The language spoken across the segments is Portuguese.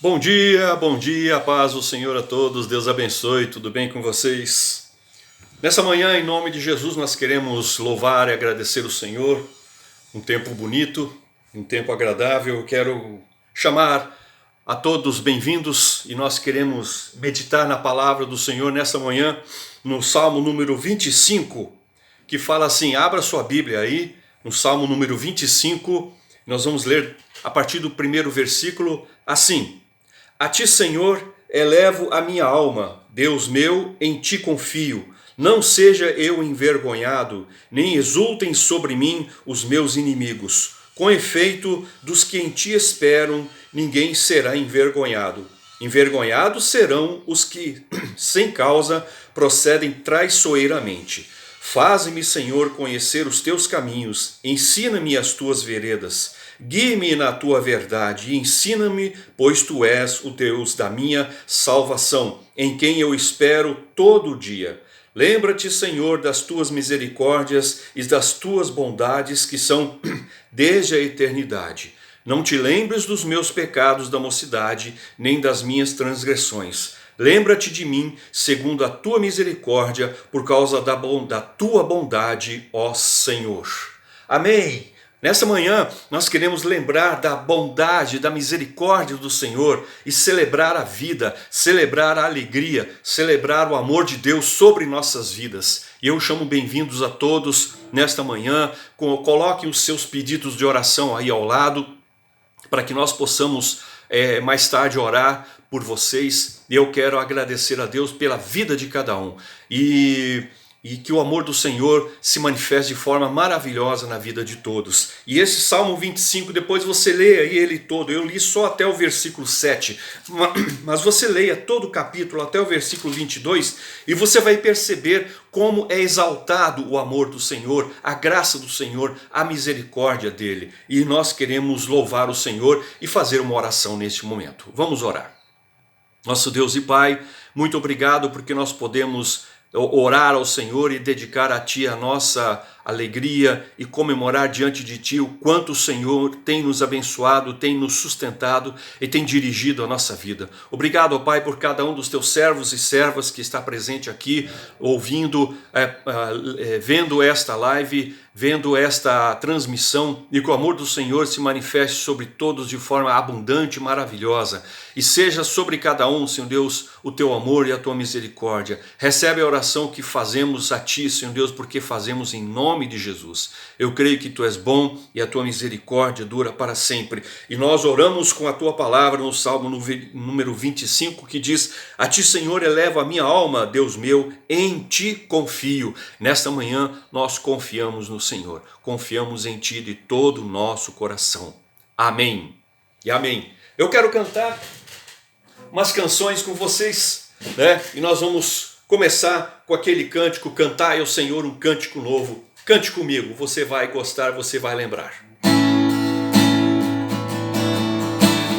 Bom dia, paz do Senhor a todos, Deus abençoe, tudo bem com vocês? Nessa manhã, em nome de Jesus, nós queremos louvar e agradecer o Senhor, um tempo bonito, um tempo agradável. Eu quero chamar a todos bem-vindos e nós queremos meditar na palavra do Senhor nessa manhã, no Salmo número 25, que fala assim, abra sua Bíblia aí, no Salmo número 25, nós vamos ler a partir do primeiro versículo assim: A ti, Senhor, elevo a minha alma, Deus meu, em ti confio. Não seja eu envergonhado, nem exultem sobre mim os meus inimigos. Com efeito, dos que em ti esperam, ninguém será envergonhado. Envergonhados serão os que, sem causa, procedem traiçoeiramente. Faze-me, Senhor, conhecer os teus caminhos, ensina-me as tuas veredas. Guie-me na tua verdade e ensina-me, pois tu és o Deus da minha salvação, em quem eu espero todo dia. Lembra-te, Senhor, das tuas misericórdias e das tuas bondades que são desde a eternidade. Não te lembres dos meus pecados da mocidade, nem das minhas transgressões. Lembra-te de mim, segundo a tua misericórdia, por causa da tua bondade, ó Senhor. Amém. Nessa manhã, nós queremos lembrar da bondade, da misericórdia do Senhor e celebrar a vida, celebrar a alegria, celebrar o amor de Deus sobre nossas vidas. E eu chamo bem-vindos a todos nesta manhã. Coloquem os seus pedidos de oração aí ao lado, para que nós possamos mais tarde orar por vocês. Eu quero agradecer a Deus pela vida de cada um. E que o amor do Senhor se manifeste de forma maravilhosa na vida de todos. E esse Salmo 25, depois você leia ele todo. Eu li só até o versículo 7, mas você leia todo o capítulo até o versículo 22 e você vai perceber como é exaltado o amor do Senhor, a graça do Senhor, a misericórdia dele. E nós queremos louvar o Senhor e fazer uma oração neste momento. Vamos orar. Nosso Deus e Pai, muito obrigado porque nós podemos orar ao Senhor e dedicar a Ti a nossa alegria e comemorar diante de Ti o quanto o Senhor tem nos abençoado, tem nos sustentado e tem dirigido a nossa vida. Obrigado, ó Pai, por cada um dos Teus servos e servas que está presente aqui, ouvindo, vendo esta live, vendo esta transmissão, e que o amor do Senhor se manifeste sobre todos de forma abundante e maravilhosa, e seja sobre cada um, Senhor Deus, o Teu amor e a Tua misericórdia. Recebe a oração que fazemos a Ti, Senhor Deus, porque fazemos em nome de Jesus. Eu creio que Tu és bom e a Tua misericórdia dura para sempre, e nós oramos com a Tua palavra no Salmo número 25, que diz: A Ti, Senhor, elevo a minha alma, Deus meu, em Ti confio. Nesta manhã nós confiamos no Senhor, confiamos em Ti de todo o nosso coração. Amém e amém. Eu quero cantar umas canções com vocês, né? E nós vamos começar com aquele cântico, Cantai ao Senhor um cântico novo. Cante comigo, você vai gostar, você vai lembrar.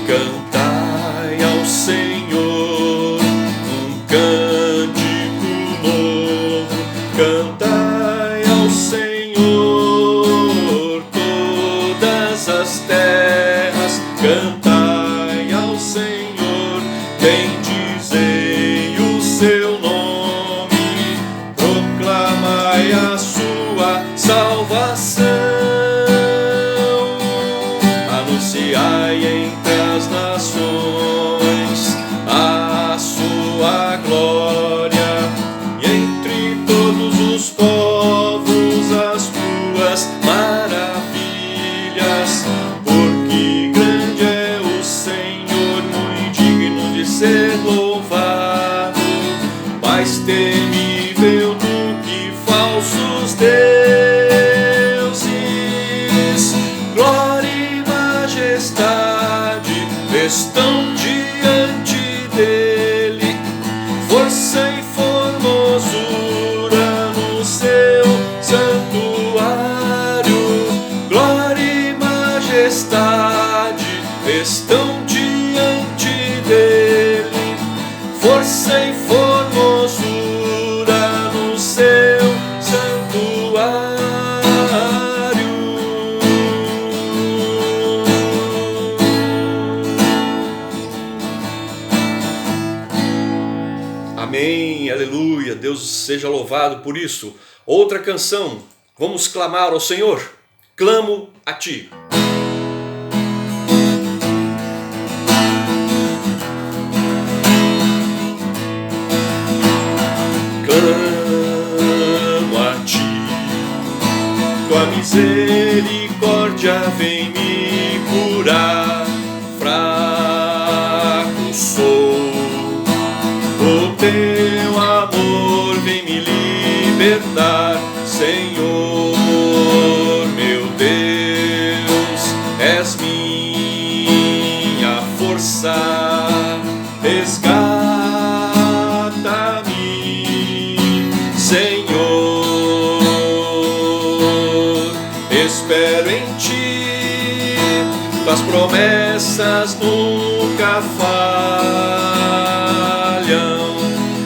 Cantai ao Senhor um cântico novo, cantai ao Senhor todas as terras, cantai ao Senhor, bendizei o seu nome, proclamai a sua salvação, anunciai entre as nações a sua glória, e entre todos os povos as tuas maravilhas, porque grande é o Senhor, muito digno de ser louvado, mais temível do que falsos deuses. Glória e majestade estão diante dele, força e formosura no seu santuário. Glória e majestade estão diante dele, força e formosura no seu santuário. Amém, aleluia, Deus seja louvado por isso. Outra canção, vamos clamar ao Senhor. Clamo a Ti. Clamo a Ti, Tua misericórdia vem me curar. Fraco sou, o Teu amor vem me libertar. Senhor, meu Deus, és minha força, resgata-me, Senhor. Espero em Ti, Tuas promessas nunca falham,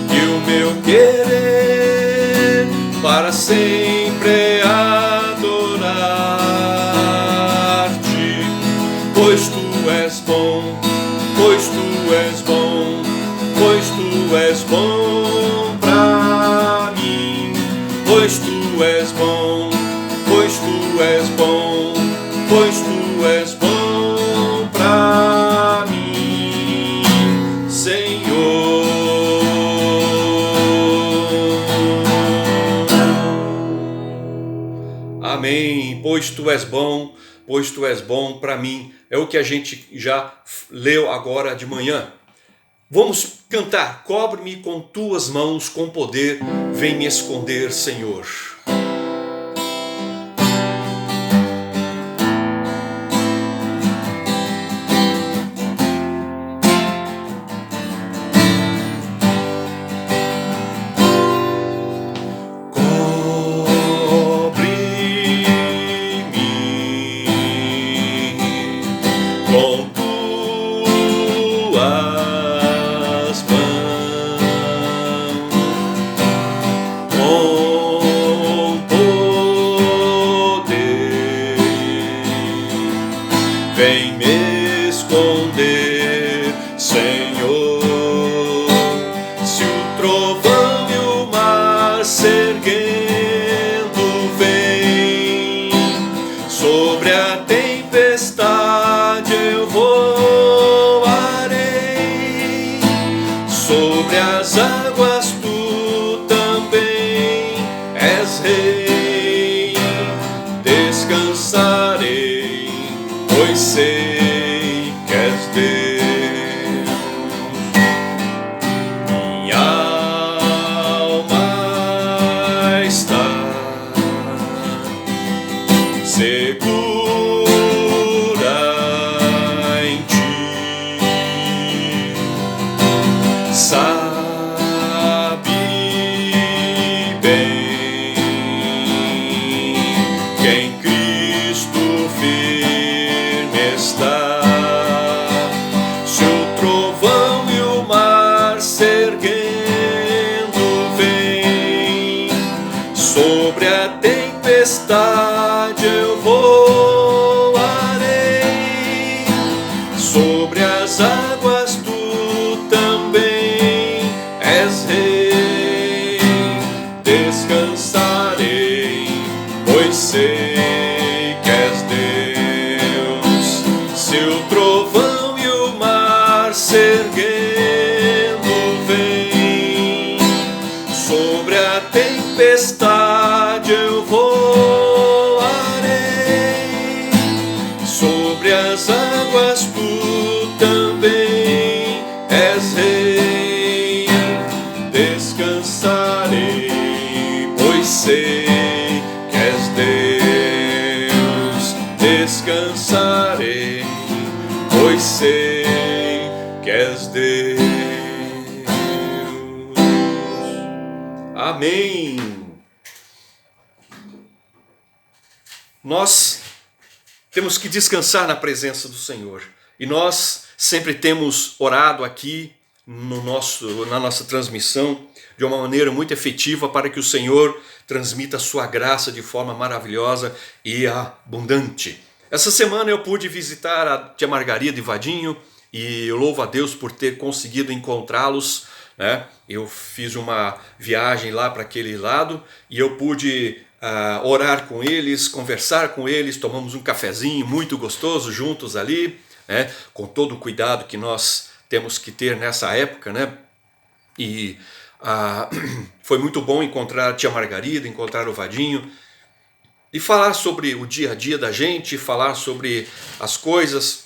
e o meu querer para sempre adorar-Te, pois Tu és bom, pois Tu és bom, pois Tu és bom pra mim, pois Tu és bom, pois Tu és bom, pois Tu és bom pra mim, Senhor. Amém, pois Tu és bom, pois Tu és bom para mim. É o que a gente já leu agora de manhã. Vamos cantar. Cobre-me com Tuas mãos, com poder, vem me esconder, Senhor. Com Tuas mãos, com poder, vem me esconder, Senhor. Se o trovão e o mar se erguendo vem, sobre a tempestade eu voarei, sobre as águas Tu também és Rei. Descansarei, pois sei que és Deus. Minha alma está segura em Ti, sabe bem que em Cristo firme está. Se o trovão e o mar se erguendo vem, sobre a tempestade eu voarei, sobre as águas Tu também és Rei. Descansarei, pois sei que és Deus. Se o trovão e o mar se erguendo vem, sobre a tempestade eu voarei, sobre as águas Tu também és Rei. Descansarei, pois sei que és Deus. Descansarei, pois sei que és Deus. Amém. Nós temos que descansar na presença do Senhor. E nós sempre temos orado aqui na nossa transmissão de uma maneira muito efetiva para que o Senhor transmita a sua graça de forma maravilhosa e abundante. Essa semana eu pude visitar a tia Margarida e Vadinho e eu louvo a Deus por ter conseguido encontrá-los né? Eu fiz uma viagem lá para aquele lado e eu pude orar com eles, conversar com eles, tomamos um cafezinho muito gostoso juntos ali, né? Com todo o cuidado que nós temos que ter nessa época, né? E foi muito bom encontrar a tia Margarida, encontrar o Vadinho e falar sobre o dia a dia da gente, falar sobre as coisas,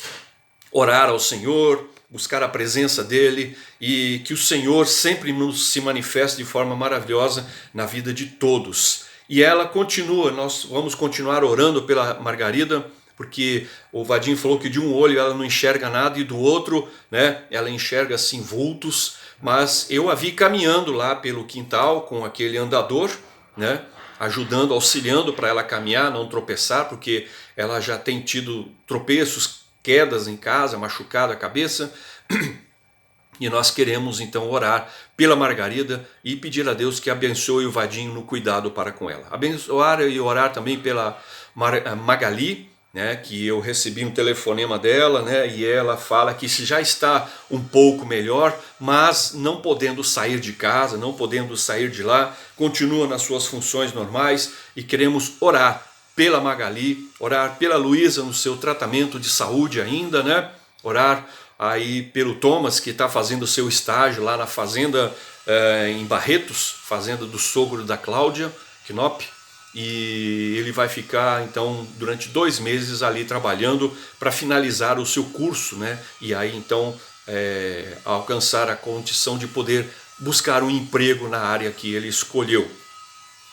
orar ao Senhor, buscar a presença dele e que o Senhor sempre nos se manifeste de forma maravilhosa na vida de todos. E ela continua, nós vamos continuar orando pela Margarida, porque o Vadinho falou que de um olho ela não enxerga nada e do outro, né, ela enxerga assim vultos, mas eu a vi caminhando lá pelo quintal com aquele andador, né, ajudando, auxiliando para ela caminhar, não tropeçar, porque ela já tem tido tropeços, quedas em casa, machucado a cabeça. E nós queremos então orar pela Margarida e pedir a Deus que abençoe o Vadinho no cuidado para com ela. Abençoar e orar também pela Magali, né, que eu recebi um telefonema dela, né, e ela fala que já está um pouco melhor, mas não podendo sair de casa, não podendo sair de lá, continua nas suas funções normais e queremos orar pela Magali, orar pela Luísa no seu tratamento de saúde ainda, né, orar aí pelo Thomas, que está fazendo o seu estágio lá na fazenda em Barretos, fazenda do sogro da Cláudia Knop, e ele vai ficar então durante 2 meses ali trabalhando para finalizar o seu curso, né? E aí então alcançar a condição de poder buscar um emprego na área que ele escolheu,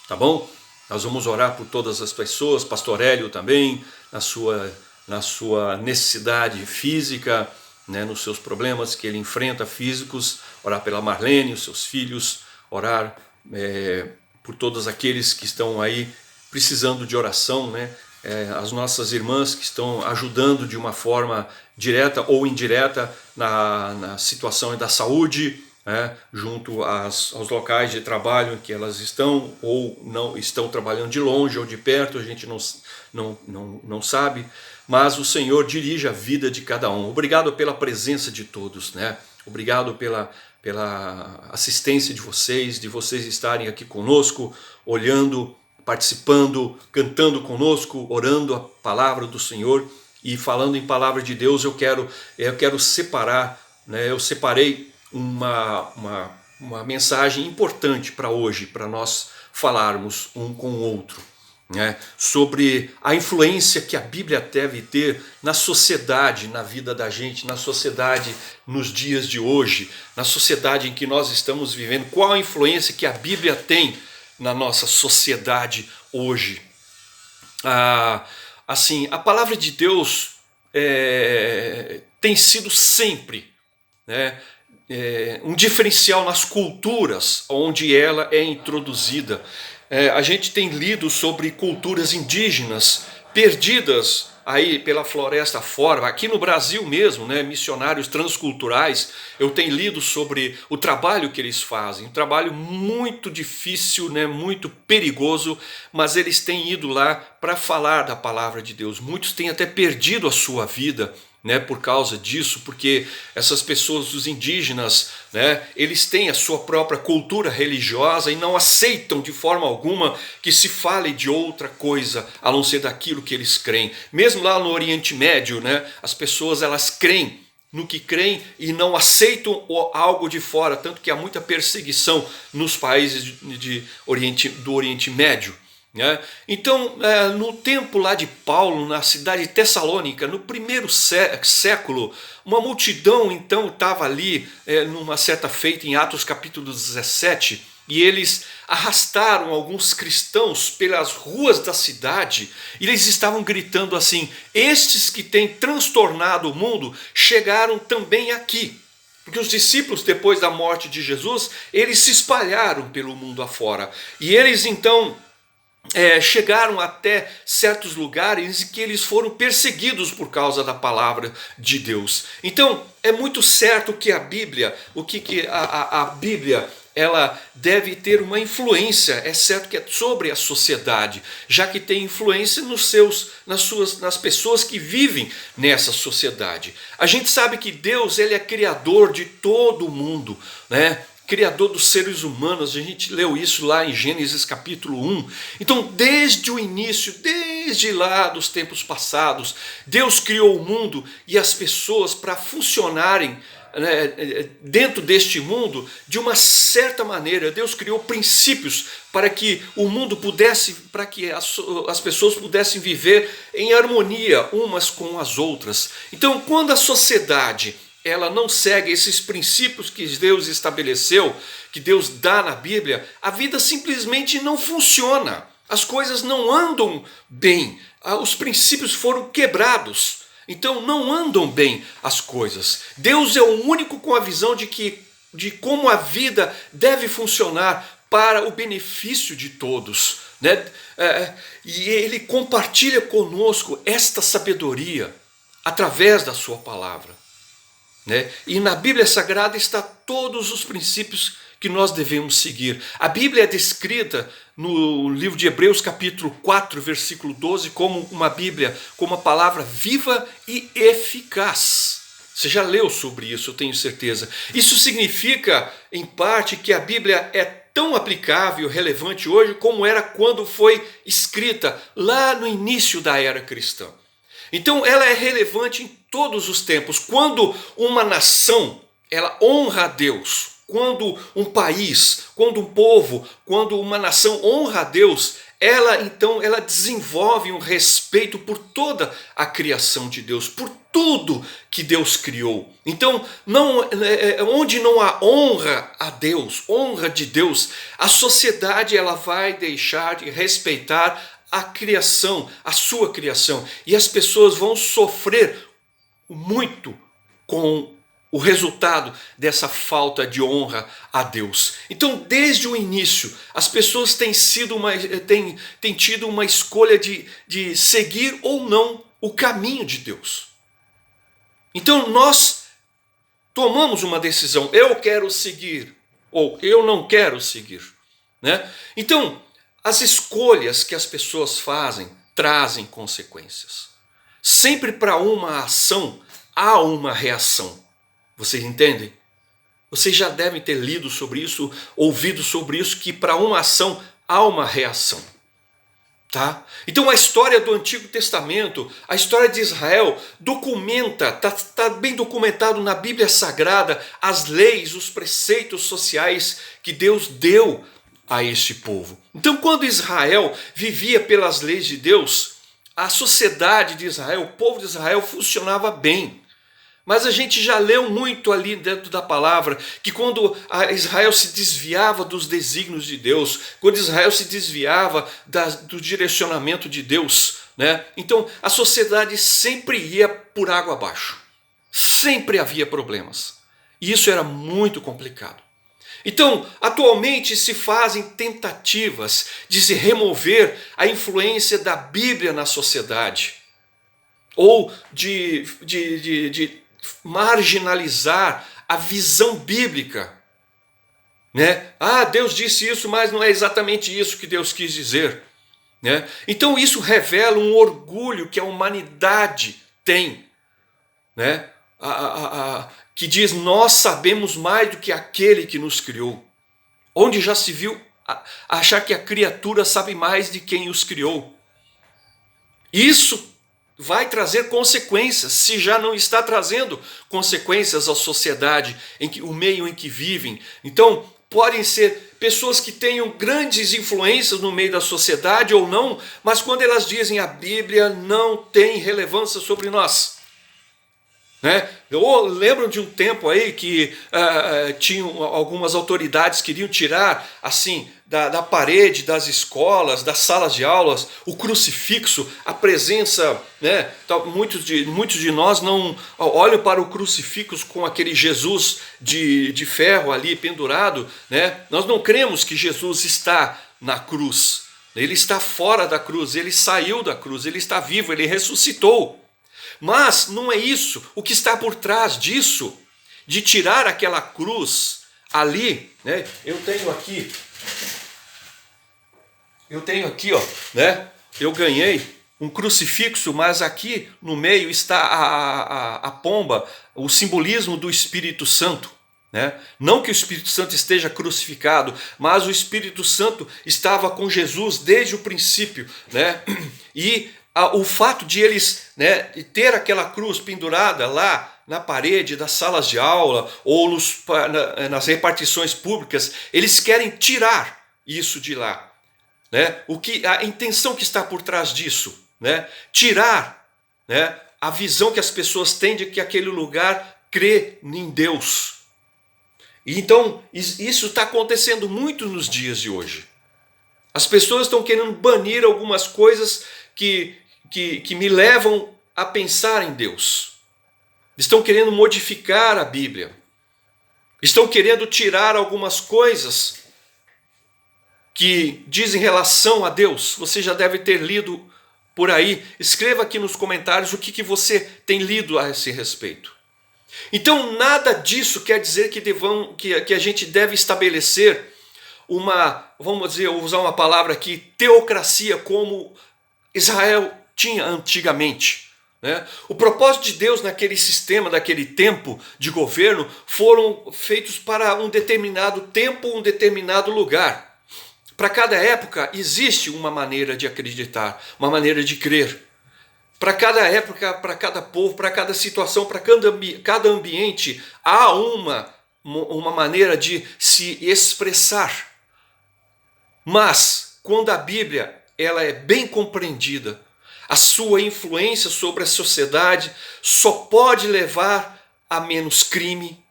tá bom? Nós vamos orar por todas as pessoas, Pastor Hélio também, na sua necessidade física, né, nos seus problemas que ele enfrenta físicos, orar pela Marlene, os seus filhos, orar por todos aqueles que estão aí precisando de oração, né, as nossas irmãs que estão ajudando de uma forma direta ou indireta na situação da saúde, né, junto aos locais de trabalho em que elas estão ou não estão trabalhando de longe ou de perto, a gente não sabe, mas o Senhor dirige a vida de cada um. Obrigado pela presença de todos, né? Obrigado pela assistência de vocês estarem aqui conosco, olhando, participando, cantando conosco, orando a palavra do Senhor e falando em palavra de Deus. Eu quero separar, né? Eu separei uma mensagem importante para hoje, para nós falarmos um com o outro, né, sobre a influência que a Bíblia deve ter na sociedade, na vida da gente, na sociedade nos dias de hoje, na sociedade em que nós estamos vivendo, qual a influência que a Bíblia tem na nossa sociedade hoje. Assim, a palavra de Deus tem sido sempre, né, um diferencial nas culturas onde ela é introduzida. A gente tem lido sobre culturas indígenas perdidas aí pela floresta fora, aqui no Brasil mesmo, né, missionários transculturais. Eu tenho lido sobre o trabalho que eles fazem, um trabalho muito difícil, né, muito perigoso, mas eles têm ido lá para falar da palavra de Deus. Muitos têm até perdido a sua vida, né, por causa disso, porque essas pessoas, os indígenas, né, eles têm a sua própria cultura religiosa e não aceitam de forma alguma que se fale de outra coisa a não ser daquilo que eles creem. Mesmo lá no Oriente Médio, né, as pessoas elas creem no que creem e não aceitam algo de fora, tanto que há muita perseguição nos países do Oriente Médio. Então, no tempo lá de Paulo, na cidade de Tessalônica, no primeiro século, uma multidão então estava ali numa certa feita em Atos capítulo 17, e eles arrastaram alguns cristãos pelas ruas da cidade e eles estavam gritando assim: estes que têm transtornado o mundo chegaram também aqui. Porque os discípulos, depois da morte de Jesus, eles se espalharam pelo mundo afora. E eles então chegaram até certos lugares em que eles foram perseguidos por causa da palavra de Deus. Então é muito certo que a Bíblia, a Bíblia, ela deve ter uma influência, é certo que é sobre a sociedade, já que tem influência nas pessoas que vivem nessa sociedade. A gente sabe que Deus ele é criador de todo o mundo, né? Criador dos seres humanos. A gente leu isso lá em Gênesis capítulo 1. Então, desde o início, desde lá dos tempos passados, Deus criou o mundo e as pessoas para funcionarem dentro deste mundo de uma certa maneira. Deus criou princípios para que o mundo pudesse, para que as pessoas pudessem viver em harmonia umas com as outras. Então, quando a sociedade ela não segue esses princípios que Deus estabeleceu, que Deus dá na Bíblia, a vida simplesmente não funciona. As coisas não andam bem. Os princípios foram quebrados. Então não andam bem as coisas. Deus é o único com a visão de como a vida deve funcionar para o benefício de todos, né? E Ele compartilha conosco esta sabedoria através da sua palavra, né? E na Bíblia Sagrada está todos os princípios que nós devemos seguir. A Bíblia é descrita no livro de Hebreus capítulo 4, versículo 12, como uma Bíblia, como uma palavra viva e eficaz. Você já leu sobre isso, eu tenho certeza. Isso significa, em parte, que a Bíblia é tão aplicável, relevante hoje, como era quando foi escrita lá no início da era cristã. Então ela é relevante em todos os tempos. Quando uma nação ela honra a Deus, quando um país, quando um povo, quando uma nação honra a Deus, ela desenvolve um respeito por toda a criação de Deus, por tudo que Deus criou. Então, onde não há honra a Deus, honra de Deus, a sociedade ela vai deixar de respeitar a criação, a sua criação, e as pessoas vão sofrer muito com o resultado dessa falta de honra a Deus. Então, desde o início, as pessoas têm tido uma escolha de seguir ou não o caminho de Deus. Então, nós tomamos uma decisão: eu quero seguir ou eu não quero seguir, né? Então, as escolhas que as pessoas fazem trazem consequências. Sempre para uma ação há uma reação. Vocês entendem? Vocês já devem ter lido sobre isso, ouvido sobre isso, que para uma ação há uma reação. Tá? Então a história do Antigo Testamento, a história de Israel, está bem documentado na Bíblia Sagrada, as leis, os preceitos sociais que Deus deu a este povo. Então quando Israel vivia pelas leis de Deus, a sociedade de Israel, o povo de Israel funcionava bem. Mas a gente já leu muito ali dentro da palavra que quando Israel se desviava dos desígnios de Deus, quando Israel se desviava do direcionamento de Deus, né? Então a sociedade sempre ia por água abaixo. Sempre havia problemas. E isso era muito complicado. Então, atualmente se fazem tentativas de se remover a influência da Bíblia na sociedade, ou de marginalizar a visão bíblica, né? Deus disse isso, mas não é exatamente isso que Deus quis dizer, né? Então isso revela um orgulho que a humanidade tem, né? Que diz: nós sabemos mais do que aquele que nos criou. Onde já se viu achar que a criatura sabe mais de quem os criou? Isso vai trazer consequências, se já não está trazendo consequências à sociedade, o meio em que vivem. Então, podem ser pessoas que tenham grandes influências no meio da sociedade ou não, mas quando elas dizem a Bíblia não tem relevância sobre nós, né? Eu lembro de um tempo aí que tinham algumas autoridades que queriam tirar assim da parede das escolas, das salas de aulas, o crucifixo, a presença, né? Muitos de nós não olham para o crucifixo com aquele Jesus de ferro ali pendurado, né? Nós não cremos que Jesus está na cruz. Ele está fora da cruz, ele saiu da cruz, ele está vivo, ele ressuscitou. Mas não é isso. O que está por trás disso, de tirar aquela cruz ali, né? Eu tenho aqui, ó, né? Eu ganhei um crucifixo, mas aqui no meio está a pomba, o simbolismo do Espírito Santo, né? Não que o Espírito Santo esteja crucificado, mas o Espírito Santo estava com Jesus desde o princípio, né? E o fato de eles, né, ter aquela cruz pendurada lá na parede das salas de aula ou nas repartições públicas, eles querem tirar isso de lá, né? A intenção que está por trás disso, né? Tirar, né, a visão que as pessoas têm de que aquele lugar crê em Deus. Então, isso está acontecendo muito nos dias de hoje. As pessoas estão querendo banir algumas coisas que me levam a pensar em Deus. Estão querendo modificar a Bíblia. Estão querendo tirar algumas coisas que dizem relação a Deus. Você já deve ter lido por aí. Escreva aqui nos comentários o que você tem lido a esse respeito. Então, nada disso quer dizer que a gente deve estabelecer vamos dizer, usar uma palavra aqui, teocracia, como Israel tinha antigamente, né? O propósito de Deus naquele sistema, naquele tempo de governo, foram feitos para um determinado tempo, um determinado lugar. Para cada época existe uma maneira de acreditar, uma maneira de crer. Para cada época, para cada povo, para cada situação, para cada ambiente, há uma maneira de se expressar. Mas, quando a Bíblia ela é bem compreendida, a sua influência sobre a sociedade só pode levar a menos crime,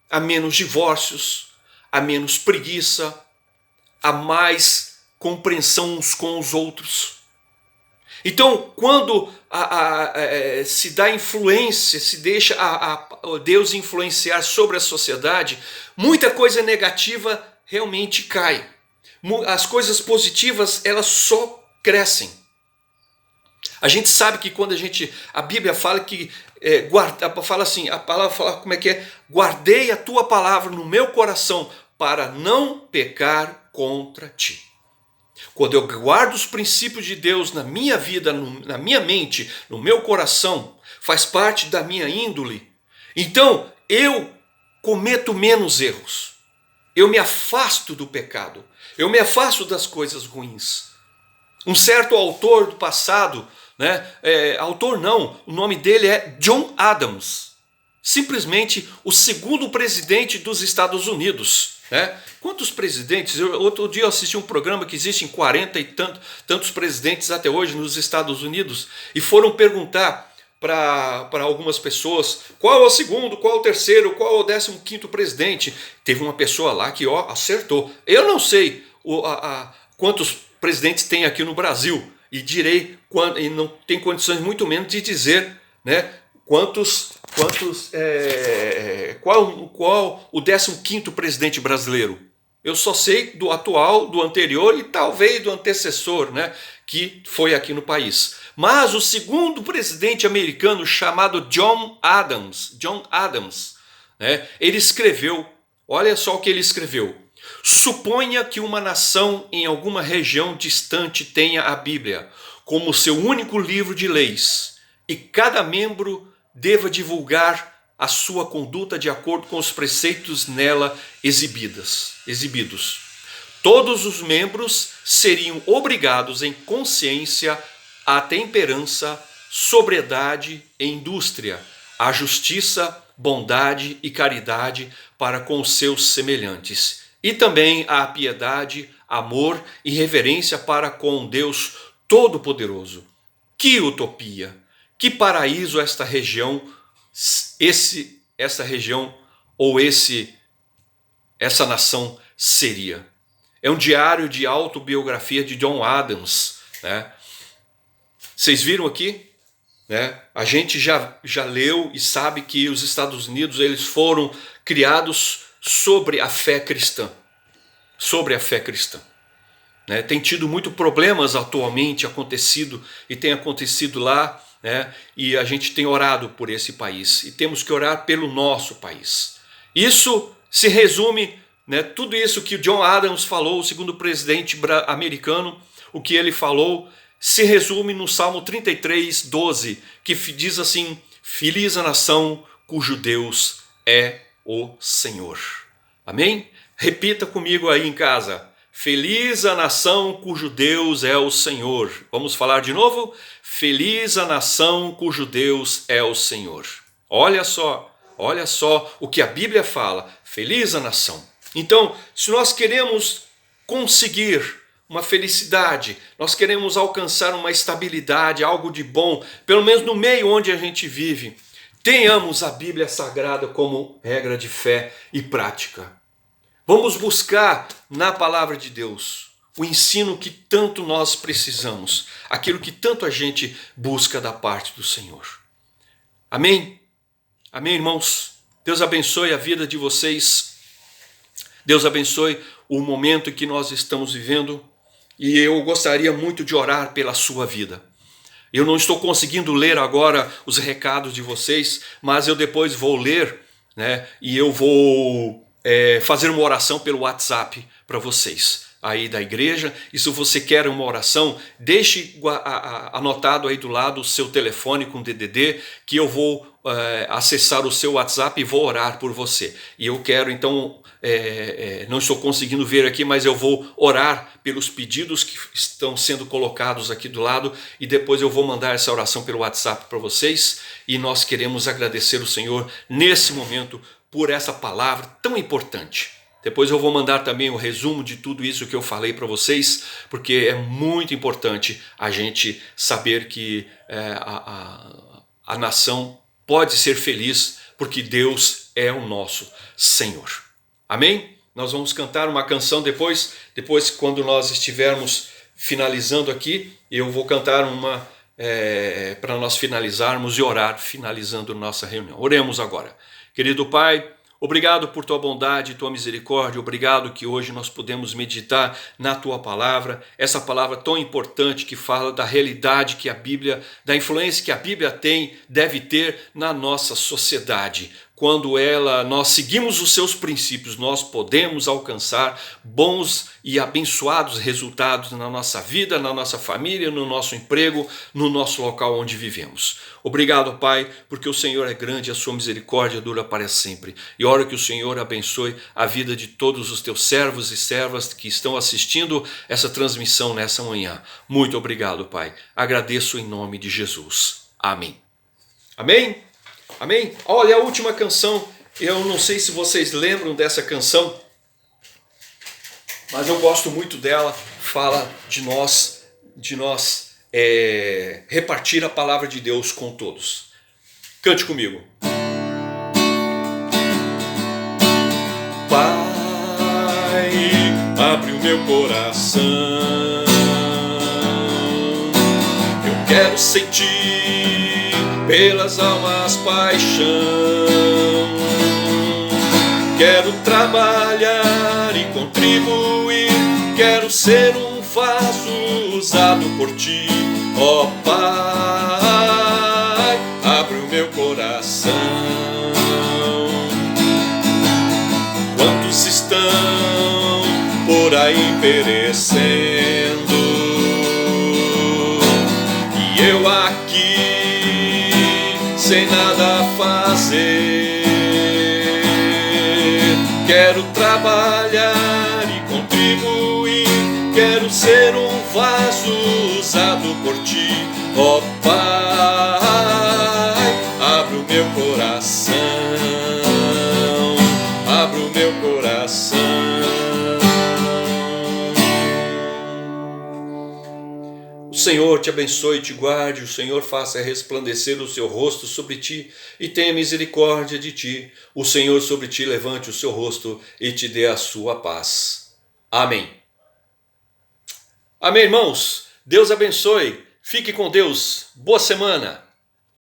a menos divórcios, a menos preguiça, a mais compreensão uns com os outros. Então, quando se dá influência, se deixa Deus influenciar sobre a sociedade, muita coisa negativa realmente cai. As coisas positivas, elas só crescem. A gente sabe que quando a Bíblia fala que fala assim, a palavra fala como é que é? Guardei a tua palavra no meu coração para não pecar contra ti. Quando eu guardo os princípios de Deus na minha vida, na minha mente, no meu coração, faz parte da minha índole, então eu cometo menos erros. Eu me afasto do pecado. Eu me afasto das coisas ruins. Um certo autor do passado, né? Autor não, o nome dele é John Adams. Simplesmente o segundo presidente dos Estados Unidos. Né? Quantos presidentes? Outro dia eu assisti um programa que existem 40 e tantos presidentes até hoje nos Estados Unidos e foram perguntar para algumas pessoas qual é o segundo, qual é o terceiro, qual é o 15º presidente. Teve uma pessoa lá que acertou. Eu não sei quantos presidentes tem aqui no Brasil e direi e não tem condições muito menos de dizer, né, qual o 15º presidente brasileiro. Eu só sei do atual, do anterior e talvez do antecessor, né, que foi aqui no país. Mas o segundo presidente americano, chamado John Adams, né, ele escreveu, olha só o que ele escreveu: suponha que uma nação em alguma região distante tenha a Bíblia como seu único livro de leis e cada membro deva divulgar a sua conduta de acordo com os preceitos nela exibidos. Todos os membros seriam obrigados em consciência à temperança, sobriedade e indústria, à justiça, bondade e caridade para com os seus semelhantes, e também à piedade, amor e reverência para com Deus Todo-Poderoso. Que utopia! Que paraíso essa região ou essa nação seria. É um diário de autobiografia de John Adams, né? Vocês viram aqui, né? A gente já leu e sabe que os Estados Unidos eles foram criados sobre a fé cristã, né? Tem tido muitos problemas atualmente tem acontecido lá, né? E a gente tem orado por esse país e temos que orar pelo nosso país. Isso se resume, né? Tudo isso que John Adams falou, o segundo presidente americano, o que ele falou se resume no Salmo 33:12, que diz assim: feliz a nação cujo Deus é o Senhor. Amém? Repita comigo aí em casa. Feliz a nação cujo Deus é o Senhor. Vamos falar de novo? Feliz a nação cujo Deus é o Senhor. Olha só o que a Bíblia fala. Feliz a nação. Então, se nós queremos conseguir uma felicidade, nós queremos alcançar uma estabilidade, algo de bom, pelo menos no meio onde a gente vive, tenhamos a Bíblia Sagrada como regra de fé e prática. Vamos buscar na palavra de Deus o ensino que tanto nós precisamos, aquilo que tanto a gente busca da parte do Senhor. Amém? Amém, irmãos? Deus abençoe a vida de vocês. Deus abençoe o momento em que nós estamos vivendo. E eu gostaria muito de orar pela sua vida. Eu não estou conseguindo ler agora os recados de vocês, mas eu depois vou ler, né? E eu vou fazer uma oração pelo WhatsApp para vocês aí da igreja. E se você quer uma oração, deixe anotado aí do lado o seu telefone com DDD, que eu vou acessar o seu WhatsApp e vou orar por você. E eu quero então, não estou conseguindo ver aqui, mas eu vou orar pelos pedidos que estão sendo colocados aqui do lado e depois eu vou mandar essa oração pelo WhatsApp para vocês. E nós queremos agradecer o Senhor nesse momento por essa palavra tão importante. Depois eu vou mandar também o resumo de tudo isso que eu falei para vocês, porque é muito importante a gente saber que a nação pode ser feliz, porque Deus é o nosso Senhor. Amém? Nós vamos cantar uma canção depois quando nós estivermos finalizando aqui, eu vou cantar uma para nós finalizarmos e orar, finalizando nossa reunião. Oremos agora. Querido Pai, obrigado por tua bondade e tua misericórdia, obrigado que hoje nós podemos meditar na tua palavra, essa palavra tão importante que fala da realidade que a Bíblia, da influência que a Bíblia deve ter na nossa sociedade. Quando nós seguimos os seus princípios, nós podemos alcançar bons e abençoados resultados na nossa vida, na nossa família, no nosso emprego, no nosso local onde vivemos. Obrigado, Pai, porque o Senhor é grande e a sua misericórdia dura para sempre. E oro que o Senhor abençoe a vida de todos os teus servos e servas que estão assistindo essa transmissão nessa manhã. Muito obrigado, Pai. Agradeço em nome de Jesus. Amém. Amém? Amém? Olha, a última canção, eu não sei se vocês lembram dessa canção, mas eu gosto muito dela, fala de nós repartir a palavra de Deus com todos. Cante comigo. Pai, abre o meu coração, eu quero sentir pelas almas paixão, quero trabalhar e contribuir, quero ser um vaso usado por ti, ó Pai, abre o meu coração. Quantos estão por aí perecendo, e eu aqui sem nada fazer, quero trabalhar e contribuir, quero ser um vaso usado por ti, ó Pai, abre o meu coração, abre o meu coração. O Senhor te abençoe e te guarde, o Senhor faça resplandecer o seu rosto sobre ti e tenha misericórdia de ti. O Senhor sobre ti levante o seu rosto e te dê a sua paz. Amém. Amém, irmãos. Deus abençoe. Fique com Deus. Boa semana.